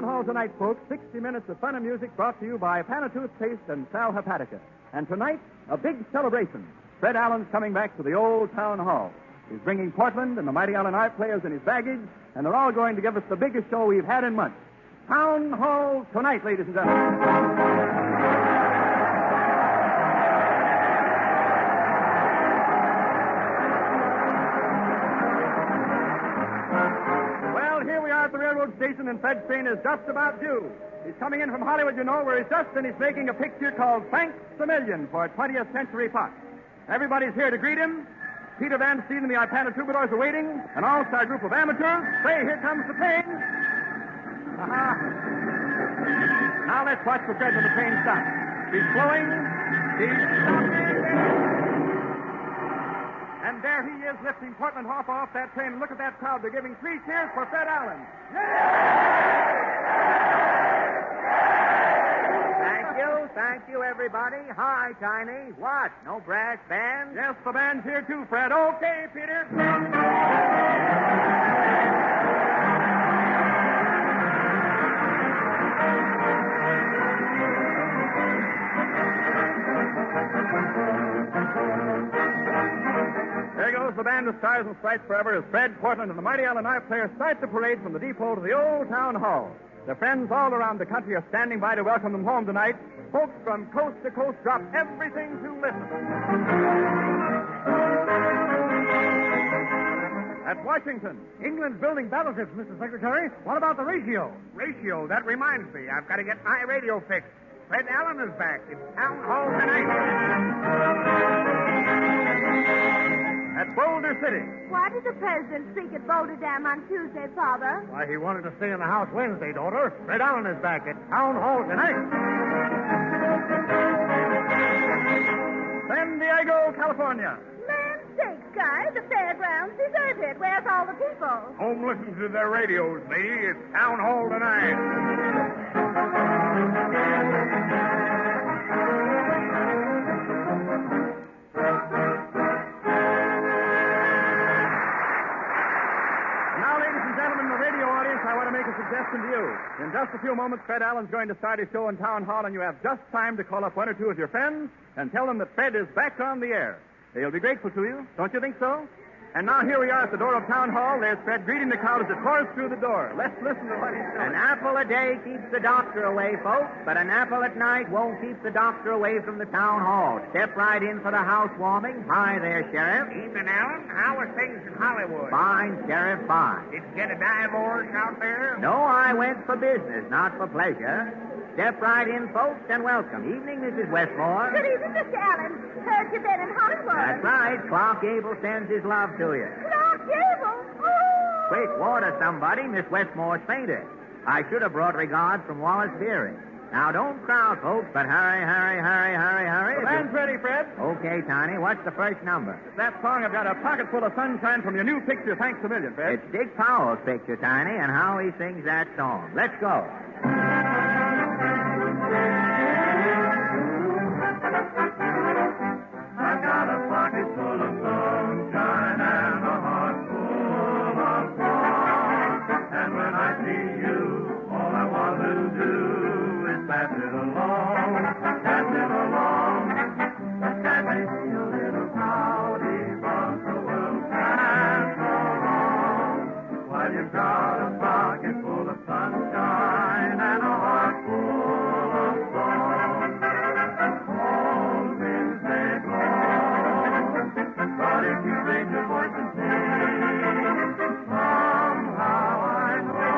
Town Hall tonight, folks. 60 minutes of fun and music brought to you by Pana Toothpaste and Sal Hepatica. And tonight, a big celebration. Fred Allen's coming back to the old Town Hall. He's bringing Portland and the Mighty Allen art players in his baggage, and they're all going to give us the biggest show we've had in months. Town Hall tonight, ladies and gentlemen. Well, here we are at the railroad station, and Fred's train is just about due. He's coming in from Hollywood, you know, where he's just finished making a picture called Thanks a Million for 20th Century Fox. Everybody's here to greet him. Peter Van Steen and the Ipana Troubadours are waiting. An all-star group of amateurs. Say, here comes the train. Now let's watch for Fred when the train stops. He's slowing. He's stopping. And there he is, lifting Portland Hop off that train. Look at that crowd. They're giving 3 cheers for Fred Allen. Thank you, everybody. Hi, Tiny. What? No brass band? Yes, the band's here too, Fred. Okay, Peter. There goes the band of Stars and Stripes Forever as Fred, Portland, and the Mighty Allen art players start the parade from the depot to the old town hall. Their friends all around the country are standing by to welcome them home tonight. Folks from coast to coast drop everything to listen. At Washington, England's building battleships, Mr. Secretary. What about the ratio? Ratio? That reminds me. I've got to get my radio fixed. Fred Allen is back. It's Town Hall tonight. At Boulder City. Why did the president speak at Boulder Dam on Tuesday, Father? Why, he wanted to stay in the house Wednesday, daughter. Fred Allen is back at Town Hall tonight. San Diego, California. Land's sakes, guys, the fairground's deserted. Where's all the people? Home listens to their radios, lady. It's Town Hall tonight. Suggestion to you. In just a few moments, Fred Allen's going to start his show in Town Hall, and you have just time to call up 1 or 2 of your friends and tell them that Fred is back on the air. They'll be grateful to you. Don't you think so? And now here we are at the door of Town Hall. There's Fred greeting the crowd as it pours through the door. Let's listen to what he's saying. An apple a day keeps the doctor away, folks, but an apple at night won't keep the doctor away from the town hall. Step right in for the housewarming. Hi there, Sheriff. Evening, Allen. How are things in Hollywood? Fine, Sheriff, fine. Did you get a divorce out there? No, I went for business, not for pleasure. Step right in, folks, and welcome. Evening, Mrs. Westmore. Good evening, Mr. Allen. Heard you've been in Hollywood. That's right. Clark Gable sends his love to you. Clark Gable? Oh! Quick, water somebody. Miss Westmore's fainted. I should have brought regards from Wallace Beery. Now, don't crowd, folks, but hurry. The band's ready, Fred. Okay, Tiny. What's the first number? It's that song, I've got a pocket full of sunshine from your new picture, Thanks a Million, Fred. It's Dick Powell's picture, Tiny, and how he sings that song. Let's go. I've got a pocket full of sunshine and a heart full of song. And when I see you, all I want to do is pass it along. But that makes me a little cloudy, but the world can't go wrong. While you've got a pocket full of sunshine and a heart full of song. All winds may blow, but if you raise your voice and sing, somehow I know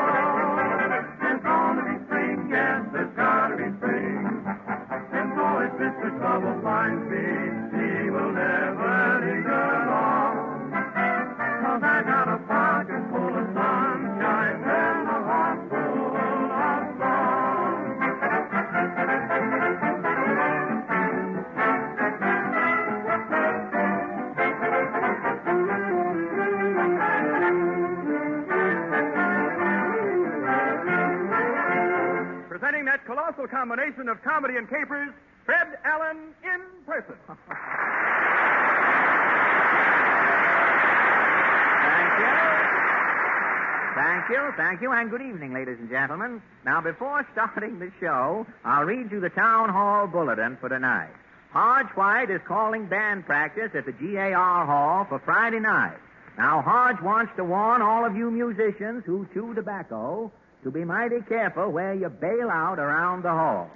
there's gonna be spring, yes, there's gotta be spring. And so if Mr. Trouble finds me, he will never linger long. 'Cause I got a pocket full of sunshine and a heart full of song. Presenting that colossal combination of comedy and capers, Fred Allen in person. Thank you. Thank you, and good evening, ladies and gentlemen. Now, before starting the show, I'll read you the Town Hall Bulletin for tonight. Hodge White is calling band practice at the GAR Hall for Friday night. Now, Hodge wants to warn all of you musicians who chew tobacco to be mighty careful where you bail out around the hall.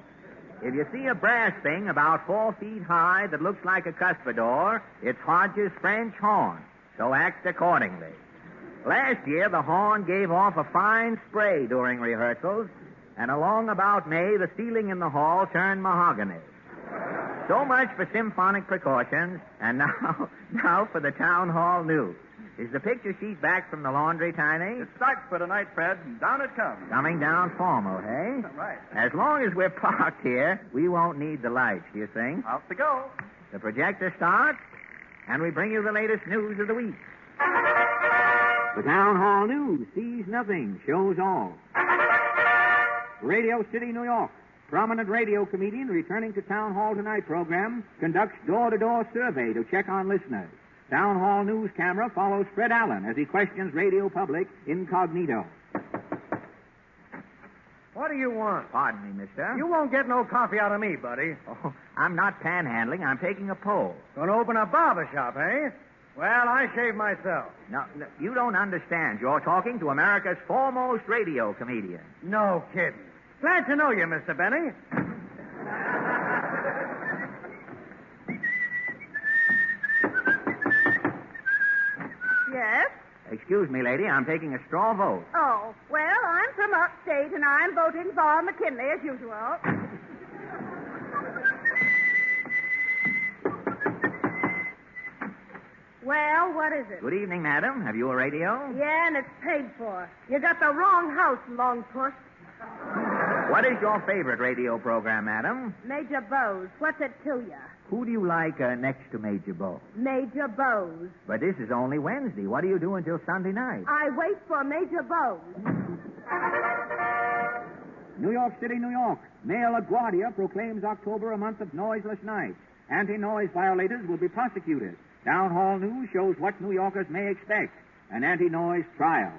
If you see a brass thing about 4 feet high that looks like a cuspidor, it's Hodge's French horn, so act accordingly. Last year, the horn gave off a fine spray during rehearsals, and along about May, the ceiling in the hall turned mahogany. So much for symphonic precautions, and now for the Town Hall news. Is the picture sheet back from the laundry, Tiny? It's stacked for tonight, Fred, and down it comes. Coming down formal, hey? Right. As long as we're parked here, we won't need the lights, do you think? Out to go. The projector starts, and we bring you the latest news of the week. The Town Hall News sees nothing, shows all. Radio City, New York. Prominent radio comedian returning to Town Hall Tonight program conducts door-to-door survey to check on listeners. Town Hall News camera follows Fred Allen as he questions radio public incognito. What do you want? Pardon me, mister. You won't get no coffee out of me, buddy. Oh, I'm not panhandling. I'm taking a poll. Gonna open a barber shop, eh? Well, I shave myself. No, you don't understand. You're talking to America's foremost radio comedian. No kidding. Glad to know you, Mr. Benny. Yes? Excuse me, lady. I'm taking a straw vote. Oh, well, I'm from upstate, and I'm voting for McKinley as usual. Well, what is it? Good evening, madam. Have you a radio? Yeah, and it's paid for. You got the wrong house, long puss. What is your favorite radio program, madam? Major Bose. What's it to you? Who do you like next to Major Bo? Major Bose. But this is only Wednesday. What do you do until Sunday night? I wait for Major Bose. New York City, New York. Mayor LaGuardia proclaims October a month of noiseless nights. Anti-noise violators will be prosecuted. Town Hall News shows what New Yorkers may expect. An anti-noise trial.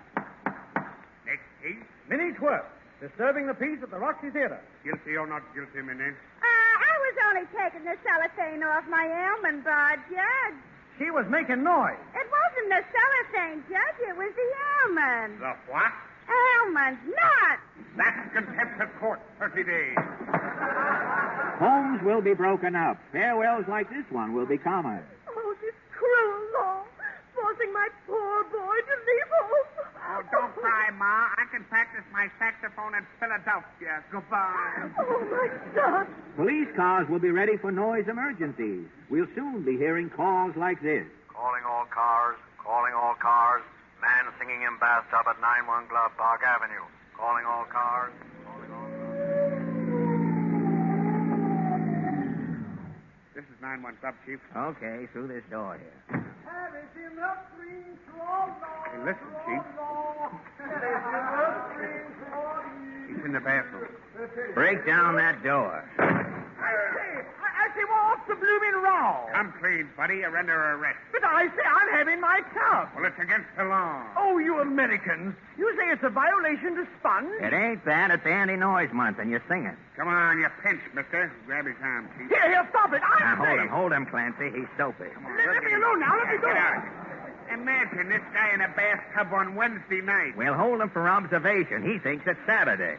Next case. Minnie Twerp, disturbing the peace at the Roxy Theater. Guilty or not guilty, Minnie? I was only taking the cellophane off my almond bar, Judge. She was making noise. It wasn't the cellophane, Judge. It was the almond. The what? Almond, nuts. That's contempt of court, 30 days. Homes will be broken up. Farewells like this one will be common. Oh, this cruel law, forcing my poor boy to leave home. Oh, don't cry, Ma. I can practice my saxophone in Philadelphia. Goodbye. Oh, my son. Police cars will be ready for noise emergencies. We'll soon be hearing calls like this. Calling all cars. Calling all cars. Man singing in bathtub at 91 Glove Park Avenue. Calling all cars. Calling all cars. This is 91 Club, Chief. Okay, through this door here. Hey, listen, Chief. He's in the bathroom. Break down that door. I say, well, what's the blooming row? Come clean, buddy. You're under arrest. But I say I'm having my cup. Well, it's against the law. Oh, you Americans. You say it's a violation to sponge? It ain't that. It's anti-noise month, and you're singing. Come on, you pinch, mister. Grab his arm, Chief. Here, stop it. Now, hold him, Clancy. He's soapy. Let me alone now. Let me go. Get out. Imagine this guy in a bathtub on Wednesday night. We'll hold him for observation. He thinks it's Saturday.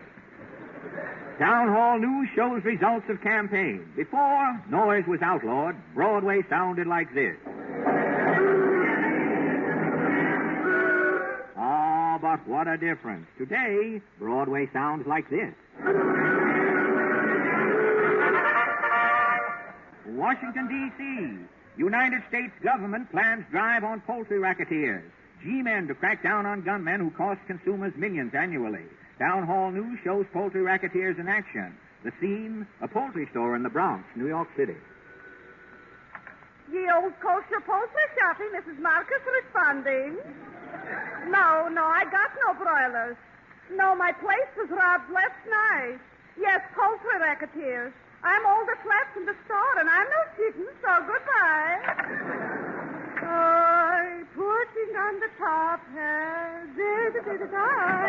Town Hall News shows results of campaign. Before noise was outlawed, Broadway sounded like this. Oh, but what a difference. Today, Broadway sounds like this. Washington, D.C. United States government plans drive on poultry racketeers. G-men to crack down on gunmen who cost consumers millions annually. Town Hall News shows poultry racketeers in action. The scene, a poultry store in the Bronx, New York City. Ye old kosher poultry shopping, Mrs. Marcus responding. No, I got no broilers. No, my place was robbed last night. Yes, poultry racketeers. I'm all that's left in the store, and I'm no cheating, so goodbye. Putting on the top hat, Hi,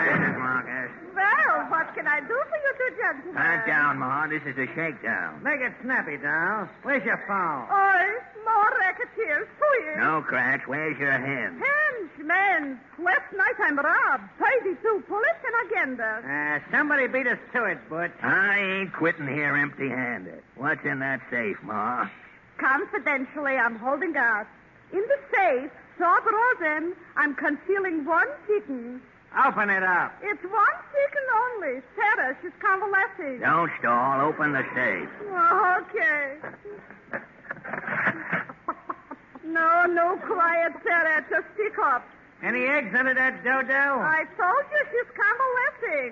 Mrs. Marcus. Well, what can I do for you two gentlemen? Pat down, Ma. This is a shakedown. Make it snappy, Doll. Where's your phone? Oi, more racketeers, please. No cracks. Where's your hen? Henchmen. Last night I'm robbed. 32 bullets and agenda. Somebody beat us to it, Butch. I ain't quitting here empty-handed. What's in that safe, Ma? Confidentially, I'm holding out. In the safe, top rosin, I'm concealing one chicken. Open it up. It's one chicken only. Sarah, she's convalescing. Don't stall. Open the safe. Oh, okay. No, quiet, Sarah. Just stick up. Any eggs under that dodo? I told you she's convalescing.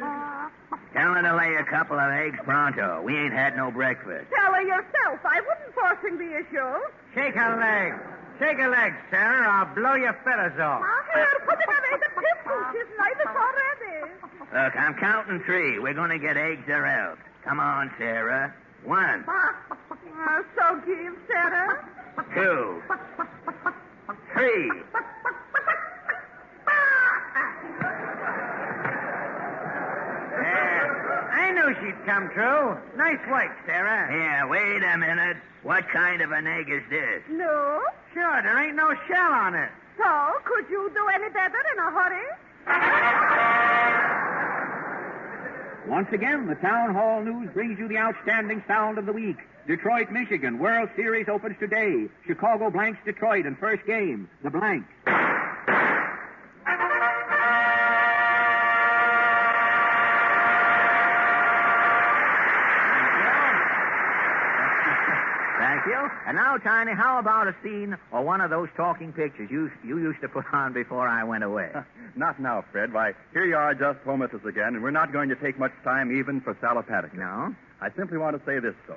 Tell her to lay a couple of eggs pronto. We ain't had no breakfast. Tell her yourself. I wasn't forcing the issue. Shake her leg. Shake her leg, Sarah. I'll blow your feathers off. Here, put it away the pistol. She's nervous already. Look, I'm counting 3. We're going to get eggs or else. Come on, Sarah. 1, So give, Sarah. 2, 3. I knew she'd come true. Nice work, Sarah. Yeah, wait a minute. What kind of an egg is this? No. Sure, there ain't no shell on it. So, could you do any better in a hurry? Once again, the Town Hall News brings you the outstanding sound of the week. Detroit, Michigan. World Series opens today. Chicago blanks Detroit in first game. The blank. Thank you. And now, Tiny, how about a scene or one of those talking pictures you used to put on before I went away? Not now, Fred. Why, here you are just home with us again, and we're not going to take much time even for Salopatica. No? I simply want to say this, though.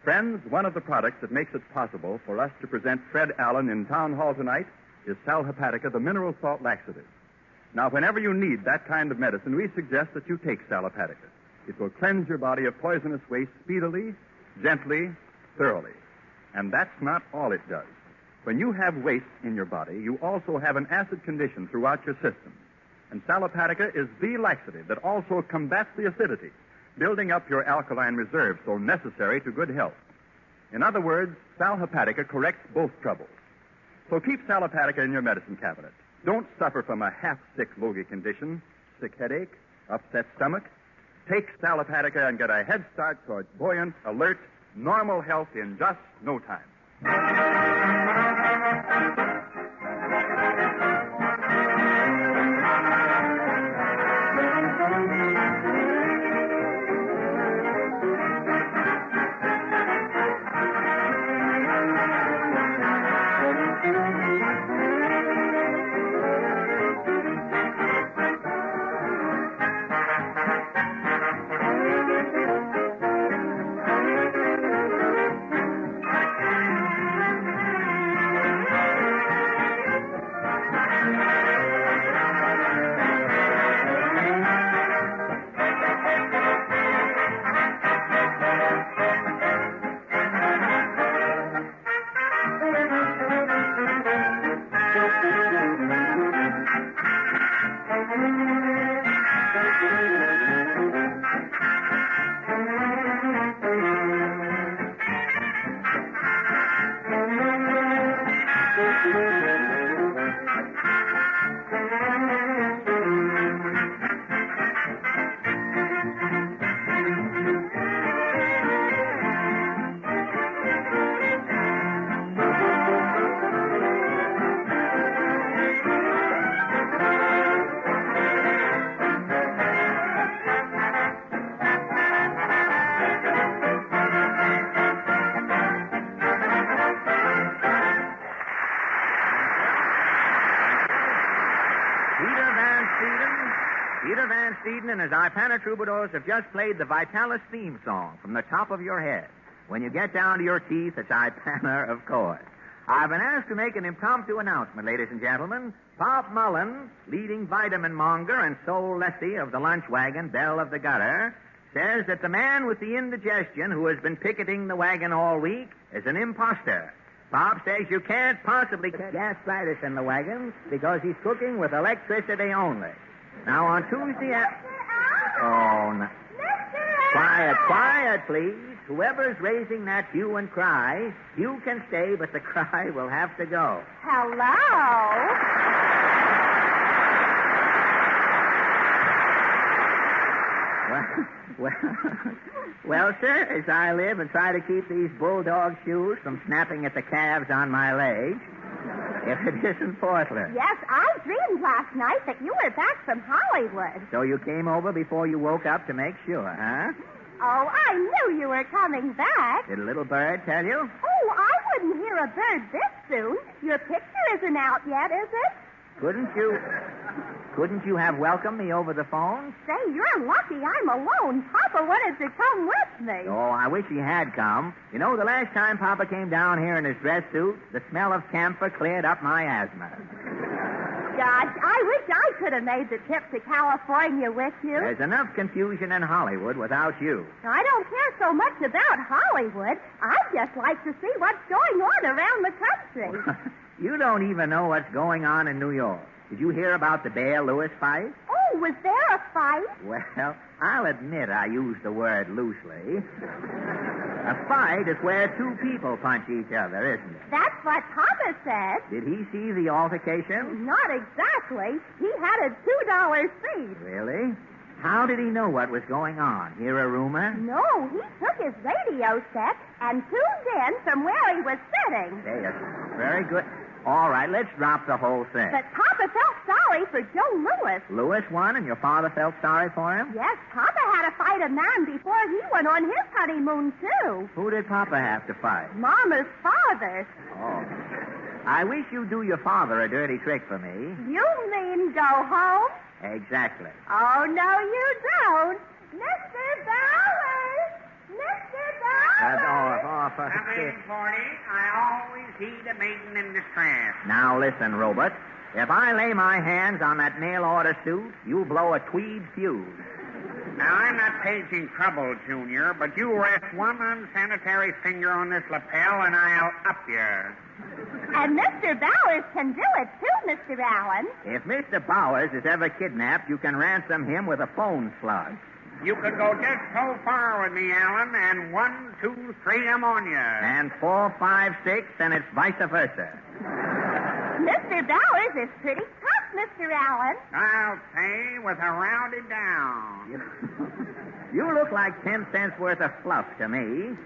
Friends, one of the products that makes it possible for us to present Fred Allen in Town Hall tonight is Sal Hepatica, the mineral salt laxative. Now, whenever you need that kind of medicine, we suggest that you take Sal Hepatica. It will cleanse your body of poisonous waste speedily, gently, thoroughly. And that's not all it does. When you have waste in your body, you also have an acid condition throughout your system. And Sal Hepatica is the laxative that also combats the acidity, building up your alkaline reserve so necessary to good health. In other words, Sal Hepatica corrects both troubles. So keep Sal Hepatica in your medicine cabinet. Don't suffer from a half-sick logy condition, sick headache, upset stomach. Take Sal Hepatica and get a head start towards buoyant, alert, normal health in just no time. Peter Van Steeden and his Ipana Troubadours have just played the Vitalis theme song from the top of your head. When you get down to your teeth, it's Ipana, of course. I've been asked to make an impromptu announcement, ladies and gentlemen. Pop Mullen, leading vitamin monger and sole lessee of the lunch wagon, Belle of the Gutter, says that the man with the indigestion who has been picketing the wagon all week is an imposter. Pop says you can't possibly get gastritis in the wagon because he's cooking with electricity only. Now, on Tuesday... Oh, no. Quiet, please. Whoever's raising that hue and cry, you can stay, but the cry will have to go. Hello? Well, sir, as I live and try to keep these bulldog shoes from snapping at the calves on my legs, if it isn't Portland. Yes, I dreamed last night that you were back from Hollywood. So you came over before you woke up to make sure, huh? Oh, I knew you were coming back. Did a little bird tell you? Oh, I wouldn't hear a bird this soon. Your picture isn't out yet, is it? Couldn't you have welcomed me over the phone? Say, you're lucky I'm alone. Papa wanted to come with me. Oh, I wish he had come. You know, the last time Papa came down here in his dress suit, the smell of camphor cleared up my asthma. Gosh, I wish I could have made the trip to California with you. There's enough confusion in Hollywood without you. I don't care so much about Hollywood. I'd just like to see what's going on around the country. You don't even know what's going on in New York. Did you hear about the Bear Lewis fight? Oh, was there a fight? Well, I'll admit I use the word loosely. A fight is where two people punch each other, isn't it? That's what Papa said. Did he see the altercation? Not exactly. He had a $2 seat. Really? How did he know what was going on? Hear a rumor? No, he took his radio set and tuned in from where he was sitting. Yes. Very good. All right, let's drop the whole thing. But Papa felt sorry for Joe Lewis. Lewis won, and your father felt sorry for him? Yes, Papa had to fight a man before he went on his honeymoon, too. Who did Papa have to fight? Mama's father. Oh. I wish you'd do your father a dirty trick for me. You mean go home? Exactly. Oh, no, you don't. Mr. Bowers! Mr. Bowers! Come in, Forty. I always heed a maiden in distress. Now listen, Robert. If I lay my hands on that mail-order suit, you'll blow a tweed fuse. Now, I'm not paging trouble, Junior, but you rest one unsanitary finger on this lapel and I'll up you. And Mr. Bowers can do it, too, Mr. Allen. If Mr. Bowers is ever kidnapped, you can ransom him with a phone slug. You could go just so far with me, Allen, and 1, 2, 3, I'm on you. And 4, 5, 6, and it's vice versa. Mr. Bowers is pretty tough, Mr. Allen. I'll say with a rounded down. You look like 10 cents worth of fluff to me.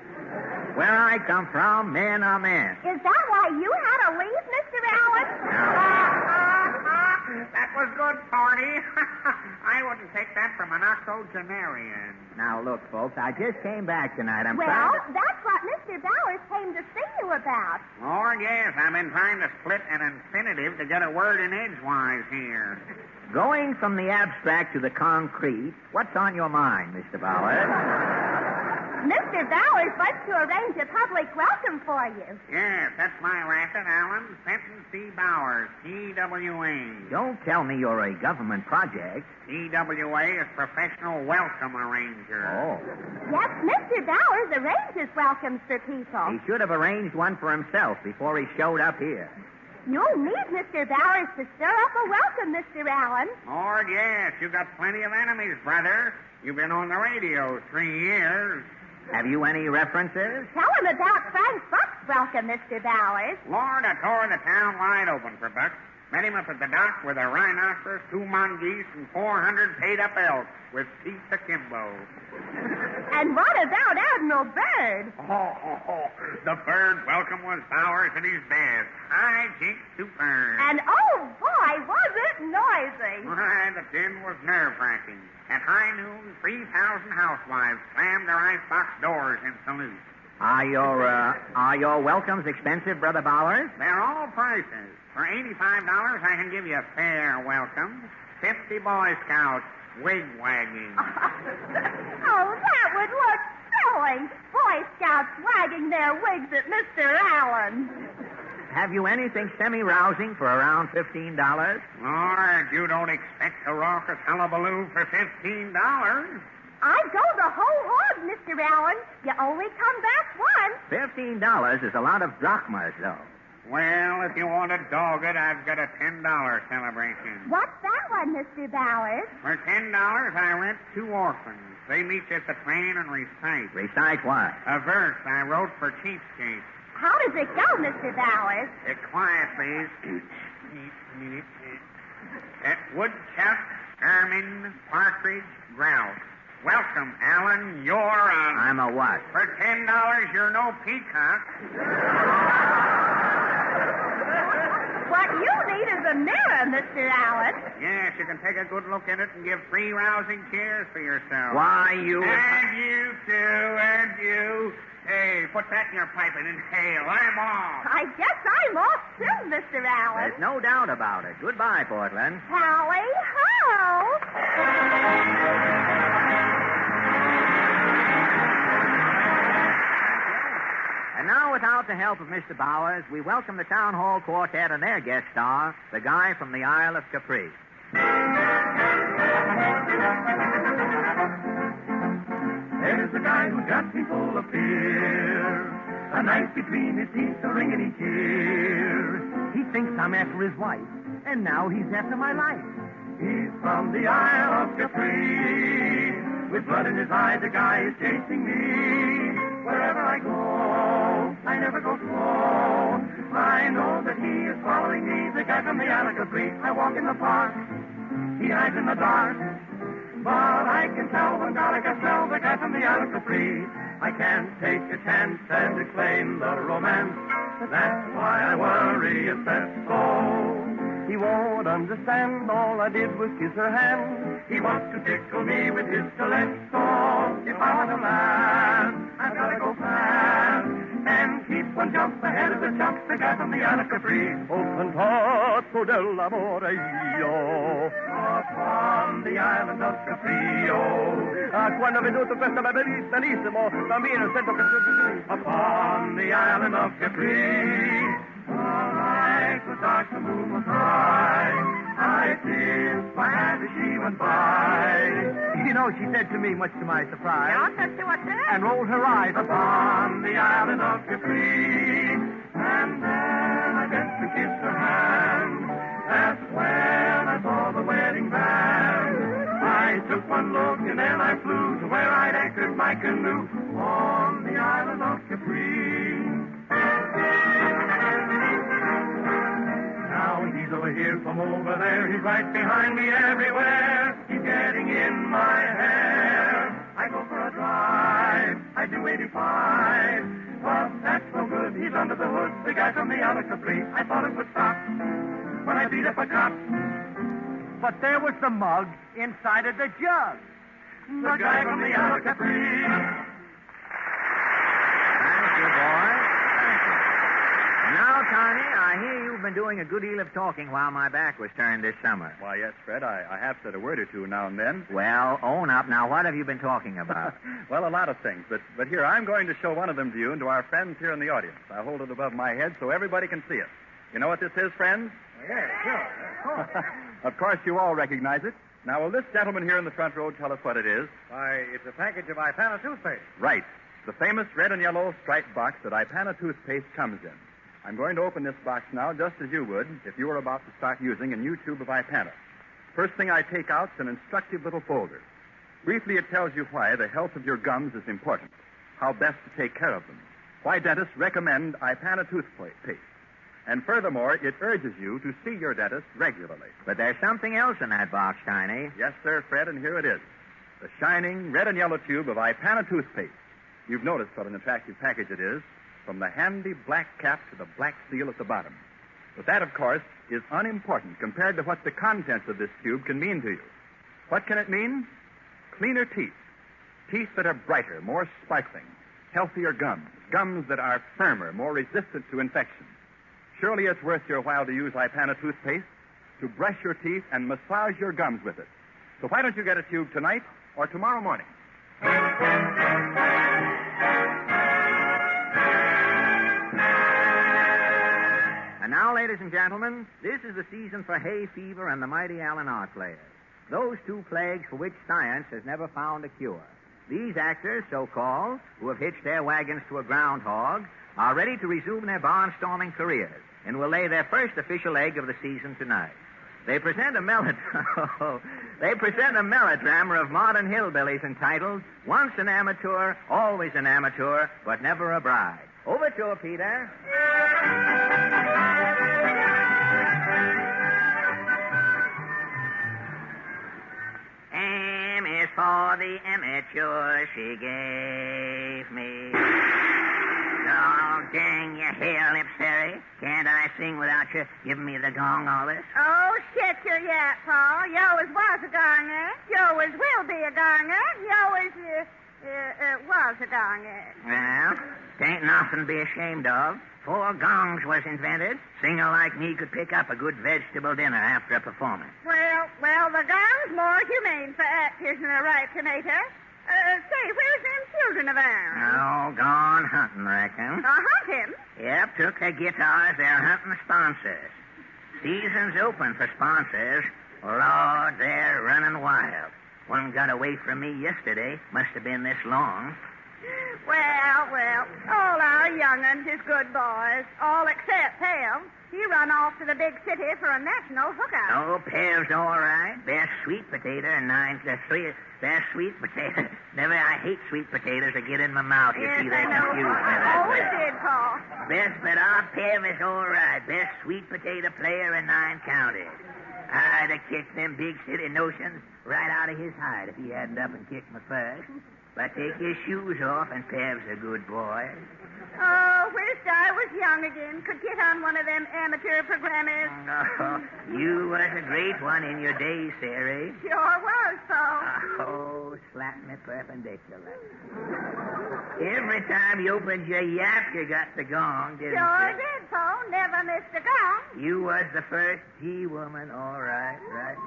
Where I come from, men are men. Is that why you had to leave, Mr. Allen? That was good, Forty. I wouldn't take that from an octogenarian. Now, look, folks, I just came back tonight. I'm Well, trying to... that's what Mr. Bowers came to see you about. Lord, yes, I've been trying to split an infinitive to get a word in edgewise here. Going from the abstract to the concrete, what's on your mind, Mr. Bowers? Mr. Bowers wants to arrange a public welcome for you. Yes, that's my racket, Allen. Fenton C. Bowers, TWA. Don't tell me you're a government project. TWA is Professional Welcome Arranger. Oh. Yes, Mr. Bowers arranges welcomes for people. He should have arranged one for himself before he showed up here. You'll need Mr. Bowers to stir up a welcome, Mr. Allen. Lord, yes, you got plenty of enemies, brother. You've been on the radio 3 years. Have you any references? Tell him about Frank Buck's welcome, Mr. Bowers. Lord, I tore the town wide open for Buck. Met him up at the dock with a rhinoceros, 2 mongoose, and 400 paid-up elk with teeth akimbo. And what about Admiral Byrd? The Bird welcome was Bowers at his best. High-jinks super. And oh boy, was it noisy. Why, the din was nerve-wracking. At high noon, 3,000 housewives slammed their icebox doors in salute. Are your welcomes expensive, Brother Bowers? They're all prices. For $85, I can give you a fair welcome. 50 Boy Scouts wig-wagging. Oh, that would look silly. Boy Scouts wagging their wigs at Mr. Allen. Have you anything semi-rousing for around $15? Lord, you don't expect a raucous hullabaloo for $15. I'd go the whole hog, Mr. Allen. You only come back once. $15 is a lot of drachmas, though. Well, if you want to dog it, I've got a $10 celebration. What's that one, Mr. Bowers? For $10, I rent 2 orphans. They meet you at the train and recite. Recite what? A verse I wrote for Cheapskate. How does it go, Mr. Bowers? Quiet, please. Woodchuck, ermine, partridge, grouse. Welcome, Alan. You're on. I'm a what? For $10, you're no peacock. What you need is a mirror, Mr. Allen. Yes, you can take a good look at it and give 3 rousing cheers for yourself. Why, you... And you too, and you. Hey, put that in your pipe and inhale. I'm off. I guess I'm off too, Mr. Allen. There's no doubt about it. Goodbye, Portland. Tally-ho! And now, without the help of Mr. Bowers, we welcome the Town Hall Quartet and their guest star, the guy from the Isle of Capri. There's a guy who's got me full of fear. A knife between his teeth, a ring in each ear. He thinks I'm after his wife, and now he's after my life. He's from the Isle of Capri. With blood in his eye, the guy is chasing me. Wherever I go, I never go slow. I know that he is following me, the guy from the Isle of Capri. I walk in the park, he hides in the dark. But I can tell when God I can smell the guy from the Isle of Capri. I can't take a chance and explain the romance. That's why I worry if that's so. He won't understand, all I did was kiss her hand. He wants to tickle me with his stiletto. If I want to laugh, I've got to go fast and keep one jump ahead of the chump, the guy from the Isle of Capri. Oh, cantato dell'amore io. Upon the island of Capri, Quando ho veduto questo bellissimo bambino, sento che... Upon the island of Capri, the night was dark, the moon was bright. I kissed my hand as she went by. You know, she said to me, much to my surprise, Yeah, and rolled her eyes Upon the island of Capri, and then I bent to kiss her hand. That's when I saw the wedding band. I took one look and then I flew to where I'd anchored my canoe on the island of Capri. Now he's over here from over there. He's right behind me everywhere. He's getting in my hair. I go for a drive. I do 85. But that's no good. He's under the hood. The guy from the Isle of Capri. I thought it would stop when I beat up a cop. But there was the mug inside of the jug. The guy from the Isle of Capri. Thank you, boys. Thank you. And now, Tiny, I hear you've been doing a good deal of talking while my back was turned this summer. Why, yes, Fred, I have said a word or two now and then. Well, own up. Now, what have you been talking about? Well, a lot of things. But here, I'm going to show one of them to you and to our friends here in the audience. I'll hold it above my head so everybody can see it. You know what this is, friends? Yeah, sure. Of course, you all recognize it. Now, will this gentleman here in the front row tell us what it is? Why, it's a package of Ipana toothpaste. Right. The famous red and yellow striped box that Ipana toothpaste comes in. I'm going to open this box now just as you would if you were about to start using a new tube of Ipana. First thing I take out's an instructive little folder. Briefly, it tells you why the health of your gums is important, how best to take care of them, why dentists recommend Ipana toothpaste. And furthermore, it urges you to see your dentist regularly. But there's something else in that box, Tiny. Yes, sir, Fred, and here it is. The shining red and yellow tube of Ipana toothpaste. You've noticed what an attractive package it is, from the handy black cap to the black seal at the bottom. But that, of course, is unimportant compared to what the contents of this tube can mean to you. What can it mean? Cleaner teeth. Teeth that are brighter, more sparkling. Healthier gums. Gums that are firmer, more resistant to infection. Surely it's worth your while to use Ipana toothpaste to brush your teeth and massage your gums with it. So why don't you get a tube tonight or tomorrow morning? And now, ladies and gentlemen, this is the season for hay fever and the mighty Allen Art Players. those two plagues for which science has never found a cure. These actors, so-called, who have hitched their wagons to a groundhog, are ready to resume their barnstorming careers and will lay their first official egg of the season tonight. They present a melodrama of modern hillbillies entitled Once an Amateur, Always an Amateur, But Never a Bride. Overture, Peter. M is for the amateur she gave me. Oh, dang your hair lips, Harry. Can't I sing without you giving me the gong all this? Oh, shut your yap, Paul. You always was a gonger. You always will be a gonger. You always, was a gonger. Well, ain't nothing to be ashamed of. 4 gongs was invented. Singer like me could pick up a good vegetable dinner after a performance. Well, the gong's more humane for actors than a ripe tomato. Say, where's them children of ours? Oh, gone hunting, reckon. Hunting? Yep, took their guitars. They're hunting sponsors. Season's open for sponsors. Lord, they're running wild. One got away from me yesterday. Must have been this long. Well, all our young'uns is good boys, all except Pam. He run off to the big city for a national hookup. Oh, Pev's all right. Best sweet potato and best sweet potato. Never, I hate sweet potatoes that get in my mouth. You see, they confuse me that Always way. did, Paul. Best, but our Pev is all right. Best sweet potato player in 9 counties. I'd have kicked them big city notions right out of his hide if he hadn't up and kicked me first. But take his shoes off, and Pev's a good boy. Oh, wished I was young again. Could get on one of them amateur programmers. Oh, you was a great one in your day, Sarah. Sure was, Paul. Oh, slap me perpendicular. Every time you opened your yap, you got the gong, didn't Sure you? did, Paul. Never missed a gong. You was the first G-woman, all right.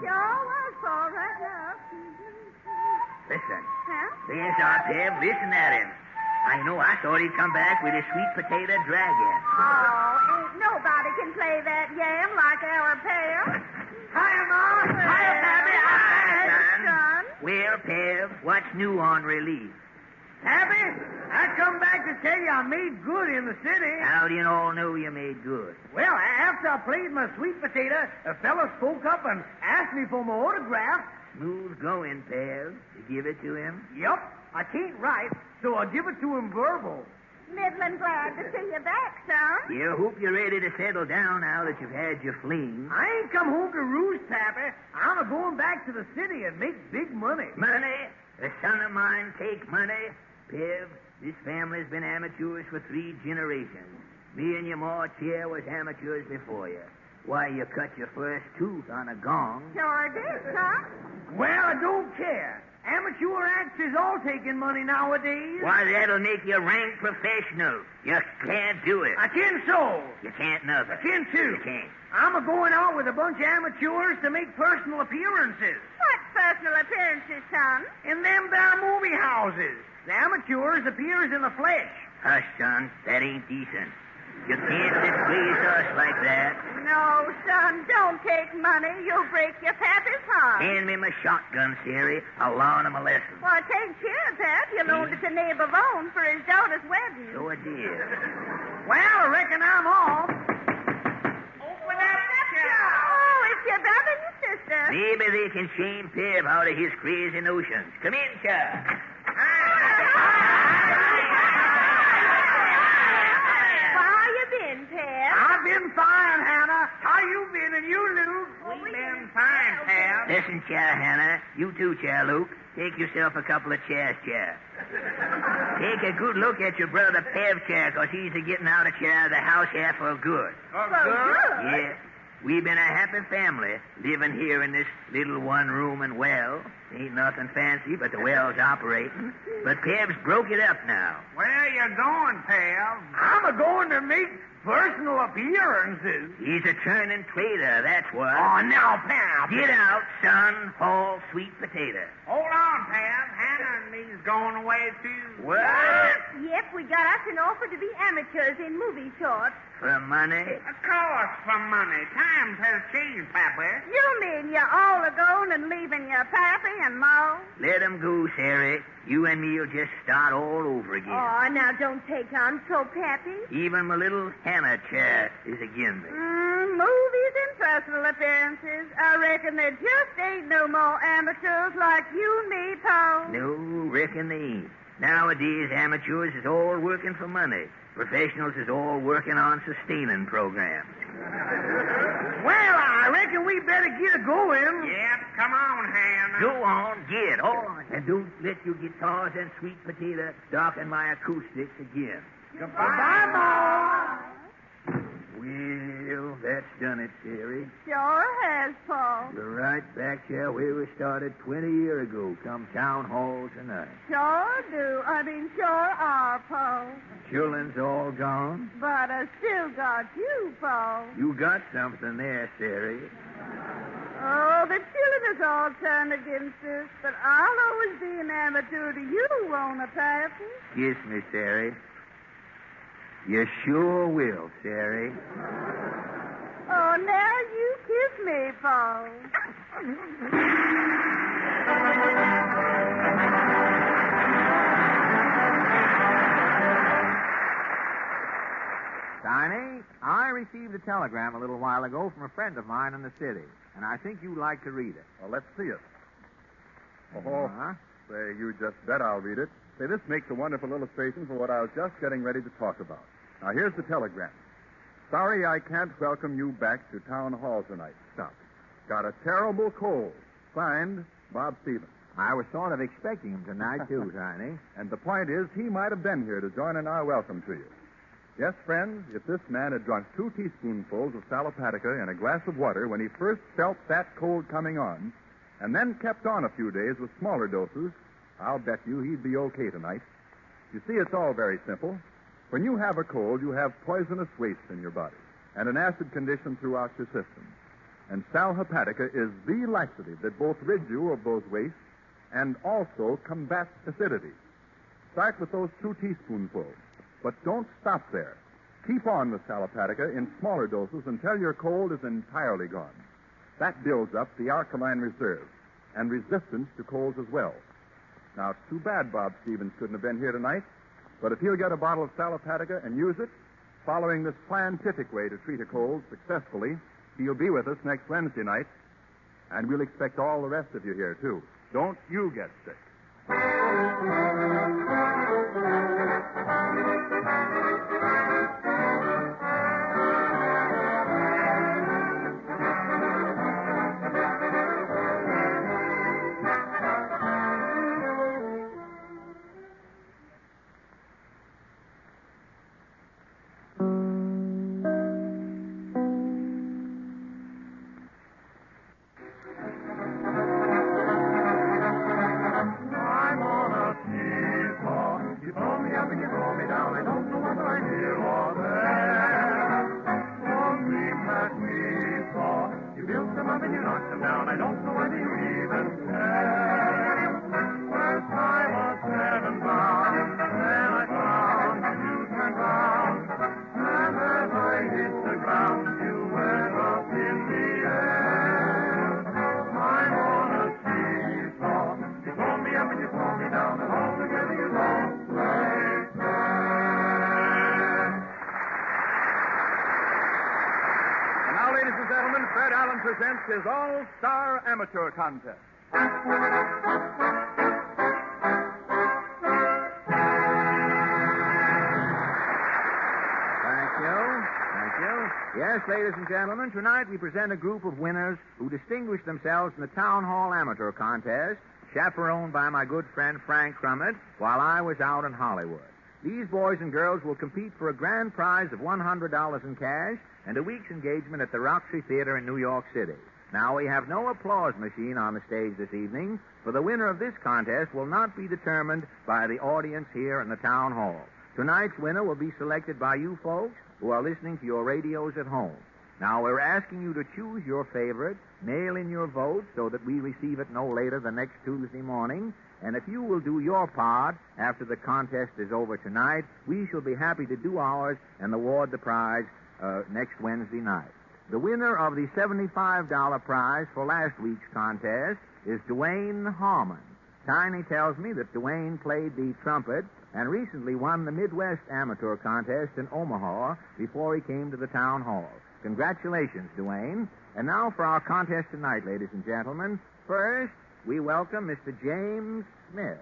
Sure was, Paul, right now. Listen. Huh? There's our Pev. Listen at him. I know. I thought he'd come back with his sweet potato dragon. Oh, ain't nobody can play that yam like our Pev. Hiya, Ma. Hiya, Pappy. Hi, son. Well, Pev, what's new on relief? Happy? I come back to tell you I made good in the city. How do you all know you made good? Well, after I played my sweet potato, a fella spoke up and asked me for my autograph. Smooth going, Pev. You give it to him? Yup, I can't write, so I give it to him verbal. Middlin' glad to see you back, son. You hope you're ready to settle down now that you've had your fling. I ain't come home to roost, Pappy. I'm a-going back to the city and make big money. Money? A son of mine take money? Pev, this family's been amateurs for 3 generations. Me and your ma Chair was amateurs before you. Why, you cut your first tooth on a gong. Sure did, son. Well, I don't care. Amateur acts is all taking money nowadays. Why, that'll make you rank professional. You can't do it. I can so. You can't neither. I can too. You can't. I'm a-going out with a bunch of amateurs to make personal appearances. What personal appearances, son? In them there movie houses. The amateurs appears in the flesh. Hush, son. That ain't decent. You can't disgrace us like that. No, son, don't take money. You'll break your pappy's heart. Hand me my shotgun, Siri. I'll learn him a lesson. Well, take care, Pap. You loaned it to neighbor Vaughn for his daughter's wedding. So I did. Well, I reckon I'm off. Open up, Oh, it's your brother and your sister. Maybe they can shame Pev out of his crazy notions. Come in, sir. I've been fine, Hannah. How you been, and you, Luke? We've been fine, pal. Listen, Chair Hannah. You too, Chair Luke. Take yourself a couple of chairs, Chair. Take a good look at your brother Pev, Chair, because he's a-getting out of chair of the house here for good. Oh, good? Yeah. We've been a happy family living here in this little one-room well. Ain't nothing fancy, but the well's operating. But Pev's broke it up now. Where you going, pal? I'm a-going to make personal appearances. He's a turning trader, that's what. Oh, now, Pap. Get out, son. Haul sweet potato. Hold on, pal. Hannah and me's going away, too. What? Yep, we got us an offer to be amateurs in movie shorts. For money? Of course, for money. Times has changed, Papa. You mean you're all a-going and leaving your pappy and ma? Let 'em go, Sarah. You and me'll just start all over again. Oh, now don't take on so, Pappy. Even my little amateur is again me. Movies and personal appearances. I reckon there just ain't no more amateurs like you and me, Paul. No, reckon they ain't. Nowadays, amateurs is all working for money. Professionals is all working on sustaining programs. Well, I reckon we better get a-going. Yep, come on, Hannah. Go on, get on. And don't let your guitars and sweet potato darken my acoustics again. Goodbye, Ma. Well, that's done it, Sarah. Sure has, Paul. We're right back here where we started 20 years ago, come town hall tonight. Sure do. Sure are, Paul. Children's all gone. But I still got you, Paul. You got something there, Sarah. Oh, the children is all turned against us, but I'll always be an amateur to you, won't I, Pappy? Kiss me, Sarah. You sure will, Sarah. Oh, now you kiss me, Paul. Tiny, I received a telegram a little while ago from a friend of mine in the city, and I think you'd like to read it. Well, let's see it. Oh, say, you just bet I'll read it. Say, this makes a wonderful illustration for what I was just getting ready to talk about. Now, here's the telegram. Sorry I can't welcome you back to Town Hall tonight. Stop. Got a terrible cold. Signed, Bob Stevens. I was sort of expecting him tonight, too, Tiny. And the point is, he might have been here to join in our welcome to you. Yes, friends, if this man had drunk 2 teaspoonfuls of salopatica in a glass of water when he first felt that cold coming on, and then kept on a few days with smaller doses, I'll bet you he'd be okay tonight. You see, it's all very simple. When you have a cold, you have poisonous waste in your body and an acid condition throughout your system. And Sal Hepatica is the laxative that both rids you of those wastes and also combats acidity. Start with those 2 teaspoonfuls, but don't stop there. Keep on with Sal Hepatica in smaller doses until your cold is entirely gone. That builds up the alkaline reserve and resistance to colds as well. Now, it's too bad Bob Stevens couldn't have been here tonight. But if he'll get a bottle of Sal Hepatica and use it, following this scientific way to treat a cold successfully, he'll be with us next Wednesday night, and we'll expect all the rest of you here, too. Don't you get sick. Fred Allen presents his All-Star Amateur Contest. Thank you. Yes, ladies and gentlemen, tonight we present a group of winners who distinguished themselves in the Town Hall Amateur Contest, chaperoned by my good friend Frank Crummett while I was out in Hollywood. These boys and girls will compete for a grand prize of $100 in cash and a week's engagement at the Roxy Theater in New York City. Now, we have no applause machine on the stage this evening, for the winner of this contest will not be determined by the audience here in the town hall. Tonight's winner will be selected by you folks who are listening to your radios at home. Now, we're asking you to choose your favorite, mail in your vote so that we receive it no later than next Tuesday morning. And if you will do your part after the contest is over tonight, we shall be happy to do ours and award the prize next Wednesday night. The winner of the $75 prize for last week's contest is Dwayne Harmon. Tiny tells me that Dwayne played the trumpet and recently won the Midwest Amateur Contest in Omaha before he came to the town hall. Congratulations, Dwayne. And now for our contest tonight, ladies and gentlemen. First, we welcome Mr. James Smith.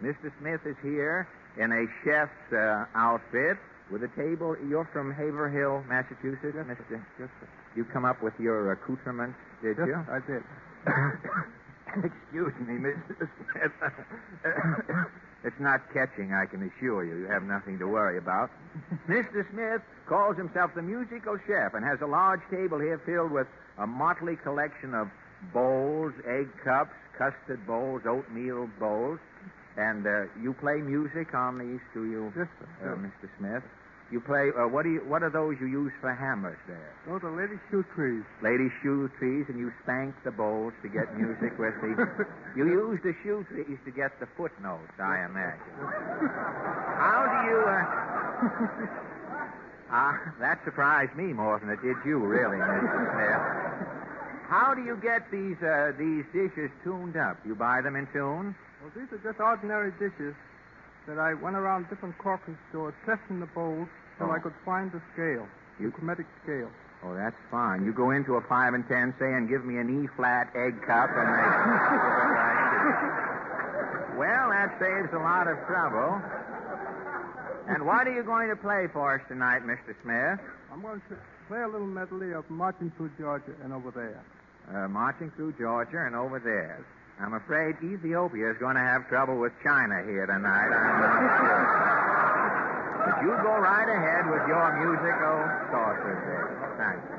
Mr. Smith is here in a chef's outfit with a table. You're from Haverhill, Massachusetts, yes, Mr. Yes, sir. You come up with your accoutrements, did Yes, you? I did. Excuse me, Mr. Smith. It's not catching, I can assure you. You have nothing to worry about. Mr. Smith calls himself the musical chef and has a large table here filled with a motley collection of bowls, egg cups, custard bowls, oatmeal bowls. And you play music on these, do you, Yes, sir. Mr. Smith? You play, what are those you use for hammers there? Those are lady shoe trees. Lady shoe trees, and you spank the bowls to get music with the... You use the shoe trees to get the footnotes, I imagine. How do you... that surprised me more than it did you, really, Mr. Smith. How do you get these dishes tuned up? You buy them in tune? Well, these are just ordinary dishes that I went around different corking stores testing the bowls till I could find the scale, the chromatic scale. Oh, that's fine. You go into a 5 and 10, say, and give me an E-flat egg cup, and they... Well, that saves a lot of trouble. And what are you going to play for us tonight, Mr. Smith? I'm going to play a little medley of Marching Through Georgia and Over There. Marching Through Georgia and Over There. I'm afraid Ethiopia is going to have trouble with China here tonight. I'm not sure. But you go right ahead with your musical saucers there. Thank you.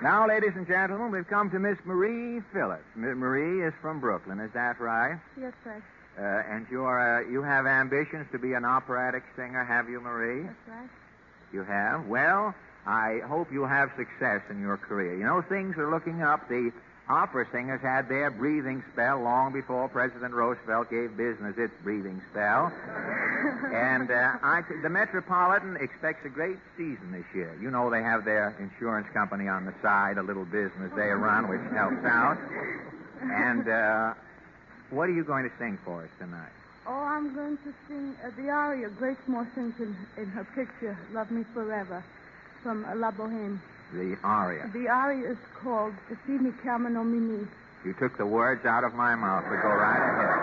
Now, ladies and gentlemen, we've come to Miss Marie Phillips. Miss Marie is from Brooklyn, is that right? Yes, sir. And you have ambitions to be an operatic singer, have you, Marie? That's right. You have? Well, I hope you'll have success in your career. You know, things are looking up. The opera singers had their breathing spell long before President Roosevelt gave business its breathing spell. And the Metropolitan expects a great season this year. You know they have their insurance company on the side, a little business they run, which helps out. And what are you going to sing for us tonight? Oh, I'm going to sing the aria Grace Moore sings in her picture, Love Me Forever, from La Boheme. The aria. The aria is called Si mi chiamano Mimi. You took the words out of my mouth, but go right ahead.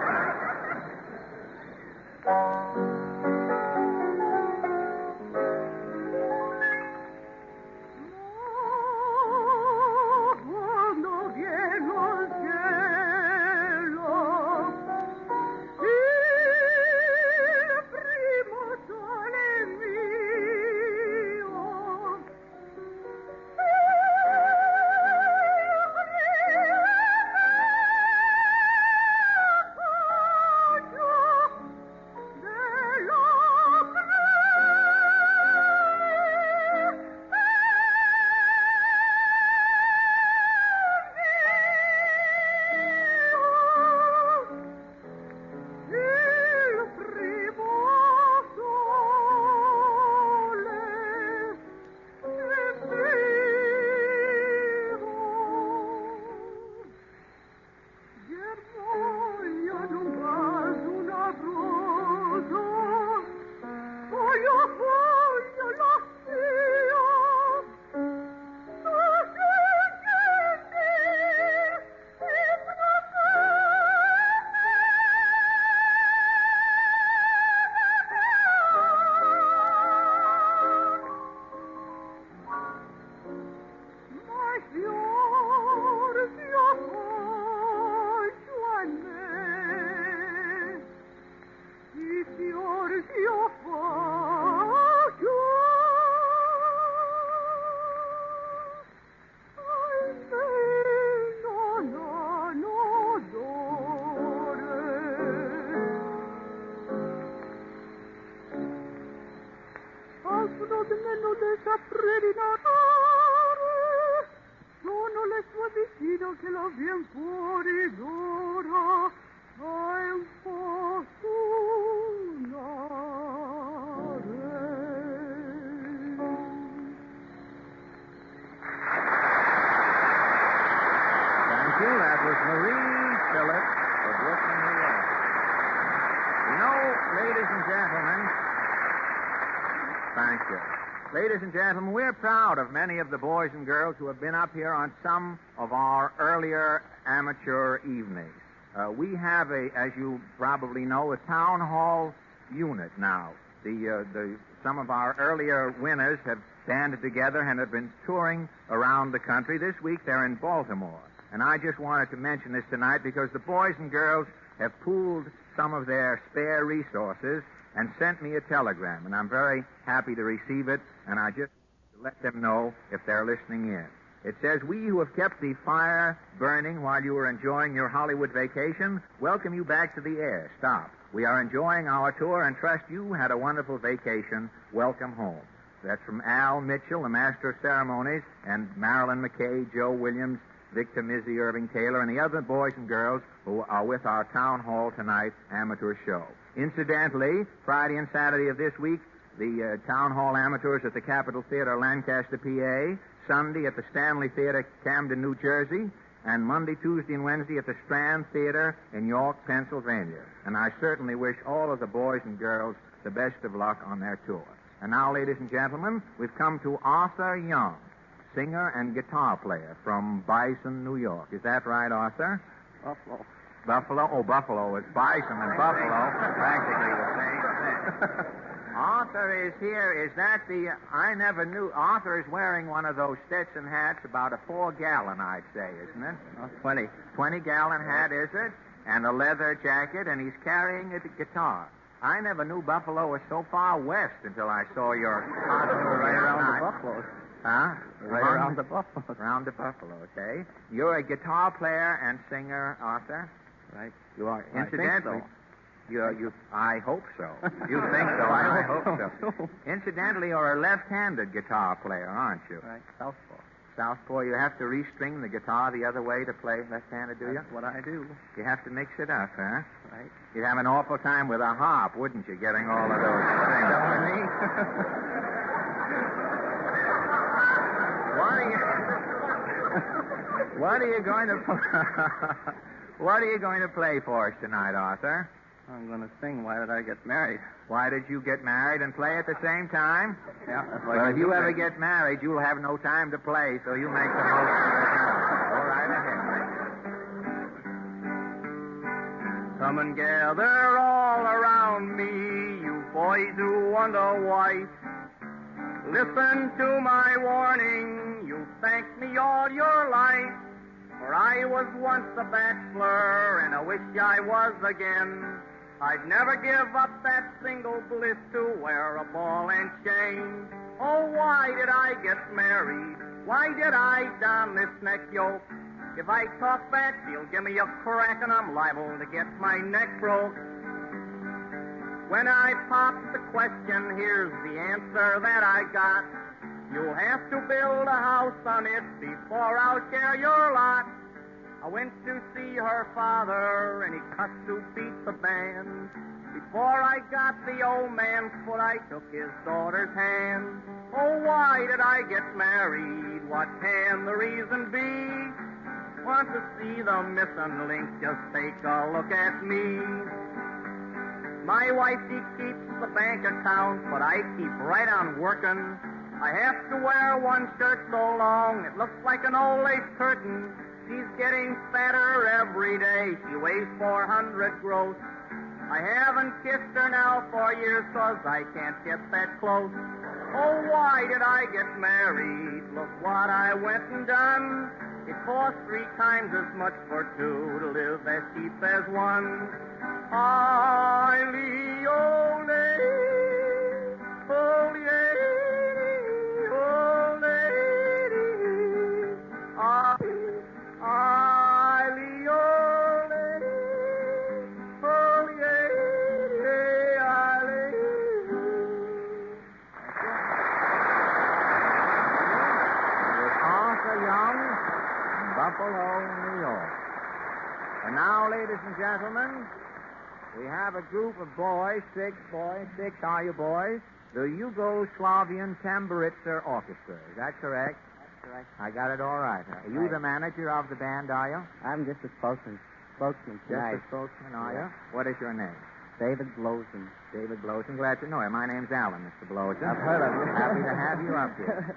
Ladies and gentlemen, we're proud of many of the boys and girls who have been up here on some of our earlier amateur evenings. We have as you probably know, a town hall unit now. Some of our earlier winners have banded together and have been touring around the country. This week they're in Baltimore. And I just wanted to mention this tonight because the boys and girls have pooled some of their spare resources and sent me a telegram, and I'm very happy to receive it, and I just let them know if they're listening in. It says, "We who have kept the fire burning while you were enjoying your Hollywood vacation welcome you back to the air. Stop. We are enjoying our tour and trust you had a wonderful vacation. Welcome home." That's from Al Mitchell, the Master of Ceremonies, and Marilyn McKay, Joe Williams, Victor Mizzy, Irving Taylor, and the other boys and girls who are with our Town Hall Tonight amateur show. Incidentally, Friday and Saturday of this week, the Town Hall amateurs at the Capitol Theater, Lancaster, PA, Sunday at the Stanley Theater, Camden, New Jersey, and Monday, Tuesday, and Wednesday at the Strand Theater in York, Pennsylvania. And I certainly wish all of the boys and girls the best of luck on their tour. And now, ladies and gentlemen, we've come to Arthur Young, singer and guitar player from Bison, New York. Is that right, Arthur? Buffalo. Buffalo? Oh, Buffalo. It's Bison and Buffalo. Practically the same thing. Arthur is here. Is that I never knew. Arthur is wearing one of those Stetson hats, about a 4-gallon, I'd say, isn't it? 20. 20-gallon hat, is it? And a leather jacket, and he's carrying a guitar. I never knew Buffalo was so far west until I saw your costume Right around tonight. the Buffalo. Huh? Right around the Buffalo. Around the Buffalo, okay. You're a guitar player and singer, Arthur? Right. You are. I think Incidentally, so. I hope so. You think so? I hope so. Incidentally, you're a left-handed guitar player, aren't you? Right. Southpaw. Southpaw. You have to restring the guitar the other way to play left-handed, do you? That's what I do. You have to mix it up, huh? Right. You'd have an awful time with a harp, wouldn't you, getting all of those strings? What are you going to What are you going to play for us tonight, Arthur? I'm going to sing Why Did I Get Married? Why did you get married and play at the same time? Yeah. Well, if you ever get married, you'll have no time to play, so you make the most of it now. Go right ahead. Come and gather all around me, you boys who wonder why. Listen to my warning, you'll thank me all your life. For I was once a bachelor, and I wish I was again. I'd never give up that single bliss to wear a ball and chain. Oh, why did I get married? Why did I don this neck yoke? If I talk back, he'll give me a crack, and I'm liable to get my neck broke. When I popped the question, here's the answer that I got. You'll have to build a house on it before I'll share your lot. I went to see her father, and he cussed to beat the band. Before I got the old man's foot, I took his daughter's hand. Oh, why did I get married? What can the reason be? Want to see the missing link? Just take a look at me. My wife, she keeps the bank account, but I keep right on working. I have to wear one shirt so long, it looks like an old lace curtain. She's getting fatter every day. She weighs 400 gross. I haven't kissed her now for years, 'cause I can't get that close. Oh, why did I get married? Look what I went and done. It cost 3 times as much for 2 to live as cheap as 1. Ole, ole, ole, ole, Buffalo, New York. And now, ladies and gentlemen, we have a group of boys, 6 boys. 6, are you boys? The Yugoslavian Tamburitzer Orchestra. Is that correct? That's correct. I got it all right. Are you the manager of the band, are you? I'm just a spokesman. Spokesman Just tonight. a spokesman, are you? What is your name? David Blowson. David Blowson. Glad to know you. My name's Alan, Mr. Blowson. I've heard of you. Happy to have you up here.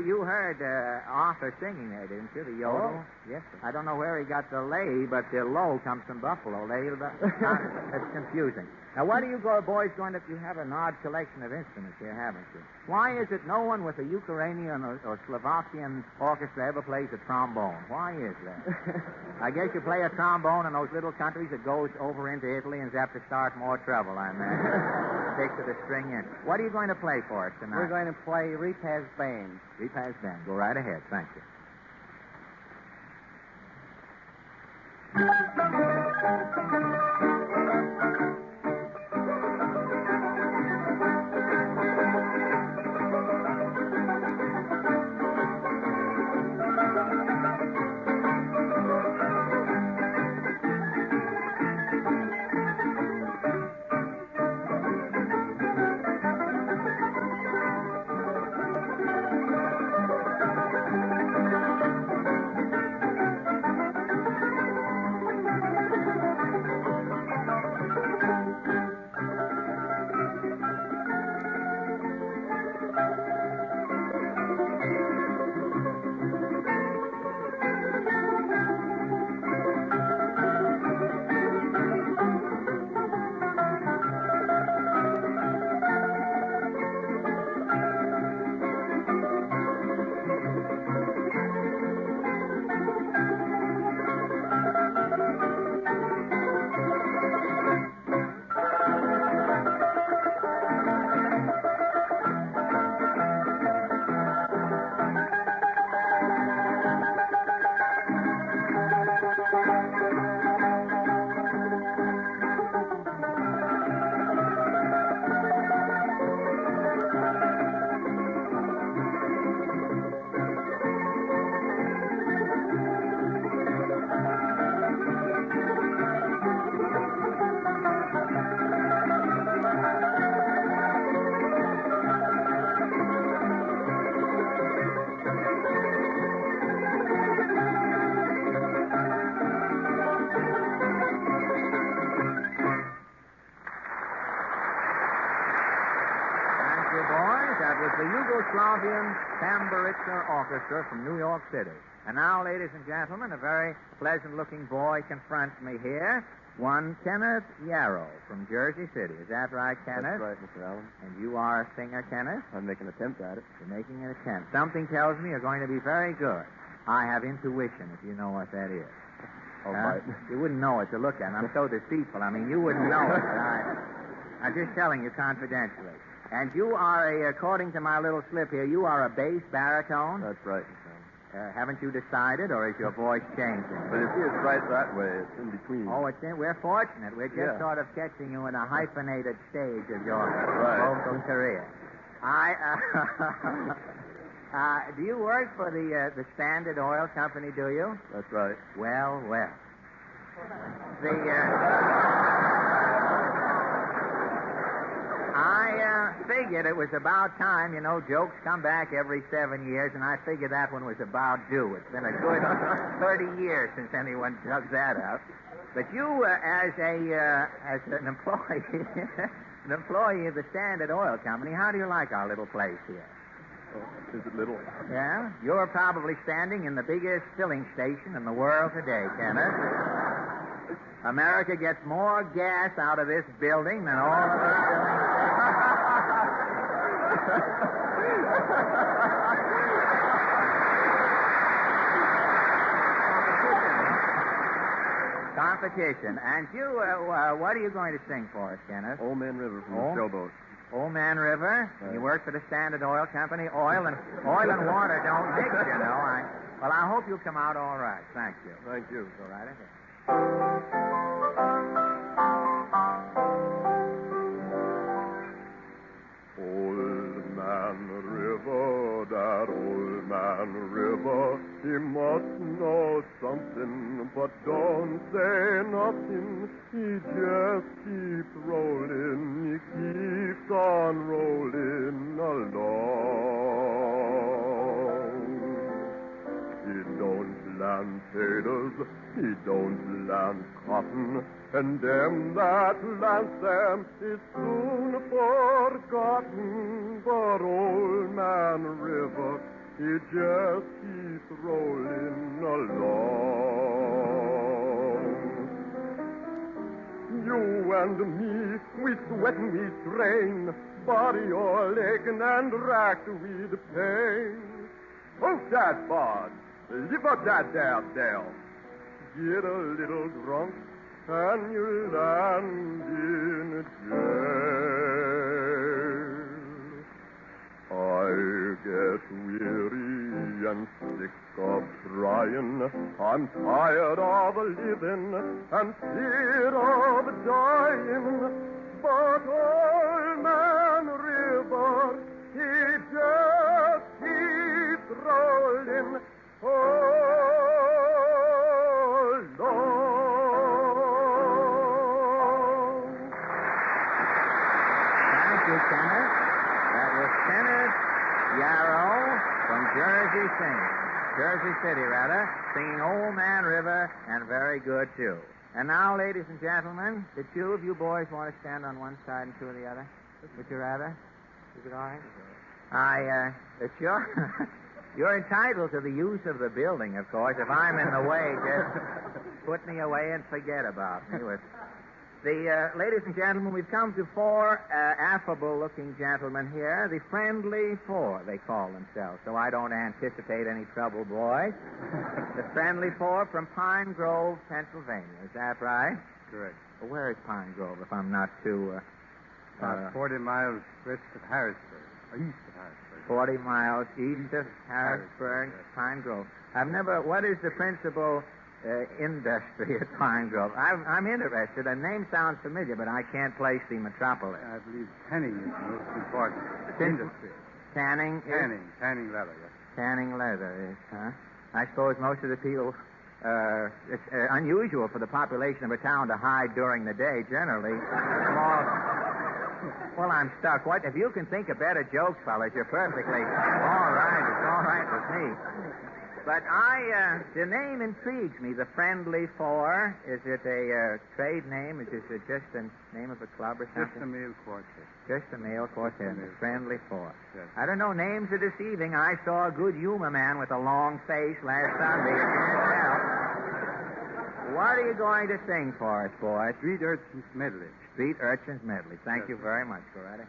You heard Arthur singing there, didn't you? The yodel? Oh, yes, sir. I don't know where he got the lay, but the low comes from Buffalo. That's confusing. Now, what are you boys going to... You have an odd collection of instruments here, haven't you? Why is it no one with a Ukrainian or Slovakian orchestra ever plays a trombone? Why is that? I guess you play a trombone in those little countries that goes over into Italy and have to start more trouble, I imagine. Stick to the string in. What are you going to play for us tonight? We're going to play Repaz Band. Repaz Band. Go right ahead. Thank you. The Yugoslavian Tamburitzer Orchestra from New York City. And now, ladies and gentlemen, a very pleasant-looking boy confronts me here. One Kenneth Yarrow from Jersey City. Is that right, Kenneth? That's right, Mr. Allen. And you are a singer, Kenneth? I'm making an attempt at it. You're making an attempt. Something tells me you're going to be very good. I have intuition, if you know what that is. Oh, right. You wouldn't know it to look at. I'm so deceitful. I mean, you wouldn't know it. I'm just telling you confidentially. And you are, according to my little slip here, you are a bass baritone? That's right, Mr. Allen. Haven't you decided, or is your voice changing? But you see, it's right that way. It's in between. Oh, we're fortunate. We're just sort of catching you in a hyphenated stage of your vocal career. Do you work for the Standard Oil Company, do you? That's right. Well. I figured it was about time. You know, jokes come back every 7 years, and I figured that one was about due. It's been a good 30 years since anyone dug that up. But you, as an employee, an employee of the Standard Oil Company, how do you like our little place here? Oh, is it little? Yeah? You're probably standing in the biggest filling station in the world today, Kenneth. America gets more gas out of this building than all of us. competition. And you, what are you going to sing for us, Kenneth? Old Man River from Oh. the Showboat. Old Man River. Right. You work for the Standard Oil Company. Oil and water don't mix, you know. Well, I hope you'll come out all right. Thank you. Thank you. Go right ahead. Old Man River, that old man River, he must know something, but don't say nothing. He just keeps rolling, he keeps on rolling along. He don't plant potatoes, he don't plant cotton, and them that plants them is soon forgotten. But old man River, he just keeps rolling along. You and me, we sweat and we strain, body all aching and racked with pain. Oh, that bud, live up that there, Dale. Get a little drunk and you land in jail. I get weary and sick of trying. I'm tired of living and scared of dying. But old man River, he just keeps rolling along. Thank you, Kenneth. That was Kenneth Yarrow from Jersey City, singing Old Man River, and very good, too. And now, ladies and gentlemen, the two of you boys want to stand on one side and two on the other? Would you rather? Is it all right? It's you're entitled to the use of the building, of course. If I'm in the way, just put me away and forget about me. Ladies and gentlemen, we've come to four affable-looking gentlemen here. The Friendly Four, they call themselves, so I don't anticipate any trouble, boys. The Friendly Four from Pine Grove, Pennsylvania. Is that right? Correct. Well, where is Pine Grove, if I'm not too... About 40 miles west of Harrisburg, or east of Harrisburg. 40 miles east of Harrisburg, yes. Pine Grove. What is the principal industry at Pine Grove? I'm interested. The name sounds familiar, but I can't place the metropolis. I believe tanning is the most important industry. Tanning leather, yes. Tanning leather is, huh? I suppose most of the people, it's unusual for the population of a town to hide during the day, generally. Well, I'm stuck. What? If you can think of better jokes, fellas, you're perfectly all right. It's all right with me. But the name intrigues me. The Friendly Four. Is it a trade name? Is it just the name of a club or something? Just a male quartet. Just a male quartet. The Friendly Four. Yes. I don't know. Names are deceiving. I saw a good humor man with a long face last Sunday. You can't tell. What are you going to sing for us, boys? Street Urchins Medley. Street Urchins Medley. Thank you very much. Go right ahead.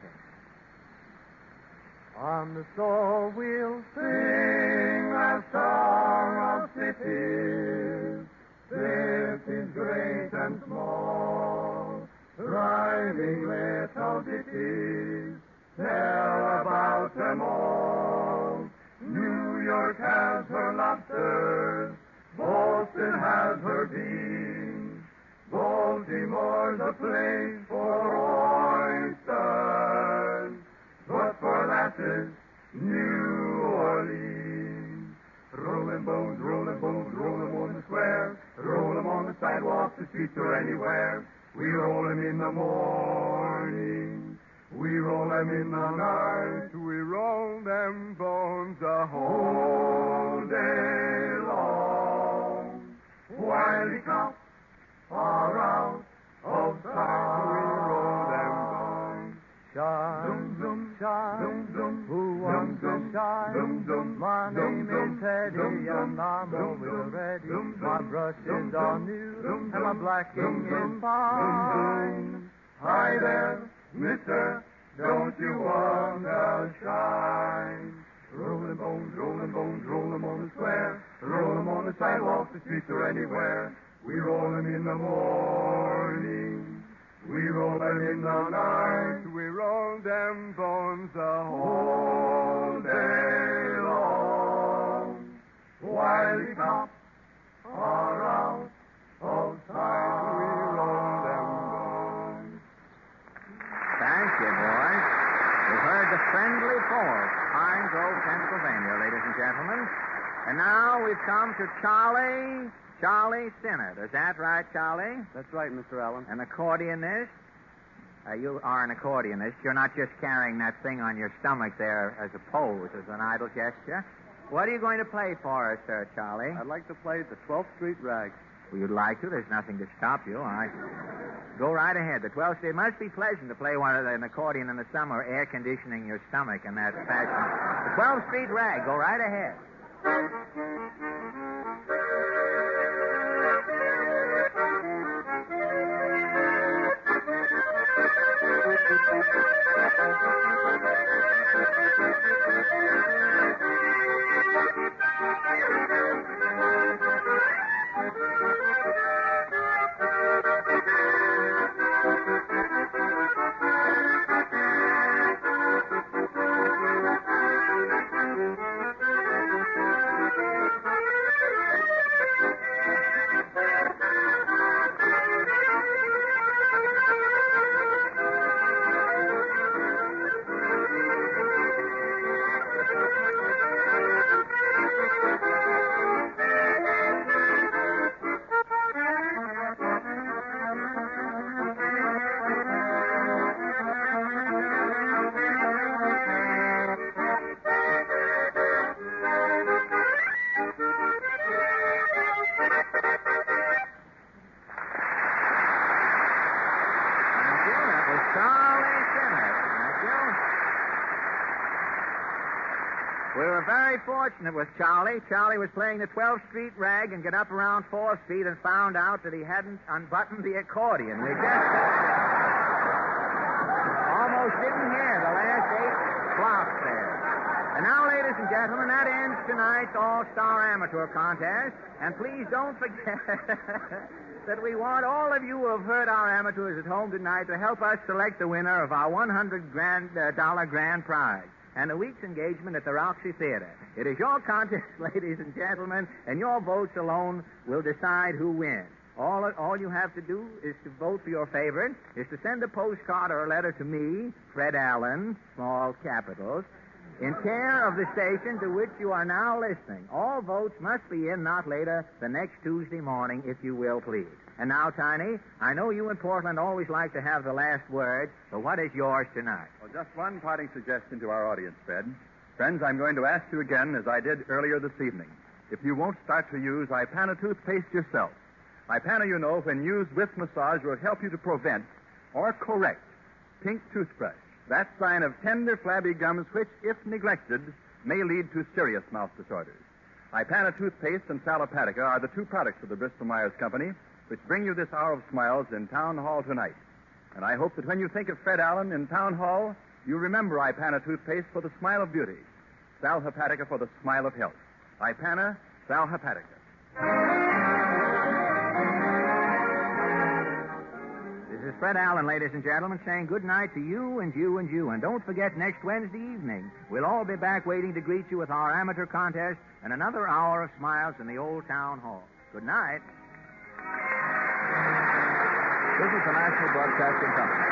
On the store we'll sing a song of cities, cities great and small, thriving little ditties, tell about them all. New York has her lobsters, Boston has her beans, Baltimore's a place for oysters, but for lasses, New Orleans. Rollin' bones, roll 'em on the square, roll 'em on the sidewalk, the streets, or anywhere. We roll 'em in the morning, we roll 'em in the night, we roll them bones the whole day long. While the cops are out of town, we roll them bones. Shine, Zoom, shine, zoom, who wants to shine? zoom, My name zoom, is Teddy, zoom, and I'm zoom, always zoom, ready. zoom, My zoom, brushes zoom, are zoom, new, zoom, and my zoom, blacking zoom, is fine. zoom. Hi there, mister, don't you want to shine? Rollin' bones, roll 'em on the square, roll 'em on the sidewalk, the streets, or anywhere. We roll 'em in the morning. We roll 'em in the night. We roll them bones the whole day long. While the cops are out of sight, we roll them bones. Thank you, boys. You heard the Friendly Force, Pine Grove, Pennsylvania, ladies and gentlemen. And now we've come to Charlie Sinnott. Is that right, Charlie? That's right, Mr. Allen. An accordionist? You are an accordionist. You're not just carrying that thing on your stomach there as a pose, as an idle gesture. What are you going to play for us, sir, Charlie? I'd like to play the 12th Street Rag. Well, you'd like to. There's nothing to stop you. All right. Go right ahead. The 12th Street. It must be pleasant to play an accordion in the summer, air conditioning your stomach in that fashion. The 12th Street Rag. Go right ahead. We were very fortunate with Charlie. Charlie was playing the 12th Street Rag and got up around 4th Street and found out that he hadn't unbuttoned the accordion. We just almost didn't hear the last 8 flops there. And now, ladies and gentlemen, that ends tonight's All-Star Amateur Contest. And please don't forget that we want all of you who have heard our amateurs at home tonight to help us select the winner of our $100 grand prize and a week's engagement at the Roxy Theater. It is your contest, ladies and gentlemen, and your votes alone will decide who wins. All you have to do is to vote for your favorite, is to send a postcard or a letter to me, Fred Allen, small capitals, in care of the station to which you are now listening. All votes must be in not later than next Tuesday morning, if you will, please. And now, Tiny, I know you in Portland always like to have the last word, but what is yours tonight? Well, just one parting suggestion to our audience, Fred. Friends, I'm going to ask you again, as I did earlier this evening, if you won't start to use Ipana toothpaste yourself. Ipana, you know, when used with massage, will help you to prevent or correct pink toothbrush. That sign of tender, flabby gums, which, if neglected, may lead to serious mouth disorders. Ipana toothpaste and Sal Hepatica are the two products of the Bristol-Myers Company which bring you this hour of smiles in Town Hall tonight. And I hope that when you think of Fred Allen in Town Hall, you remember Ipana toothpaste for the smile of beauty, Sal Hepatica for the smile of health. Ipana, Sal Hepatica. This is Fred Allen, ladies and gentlemen, saying good night to you and you and you. And don't forget, next Wednesday evening, we'll all be back waiting to greet you with our amateur contest and another hour of smiles in the old town hall. Good night. This is the National Broadcasting Company.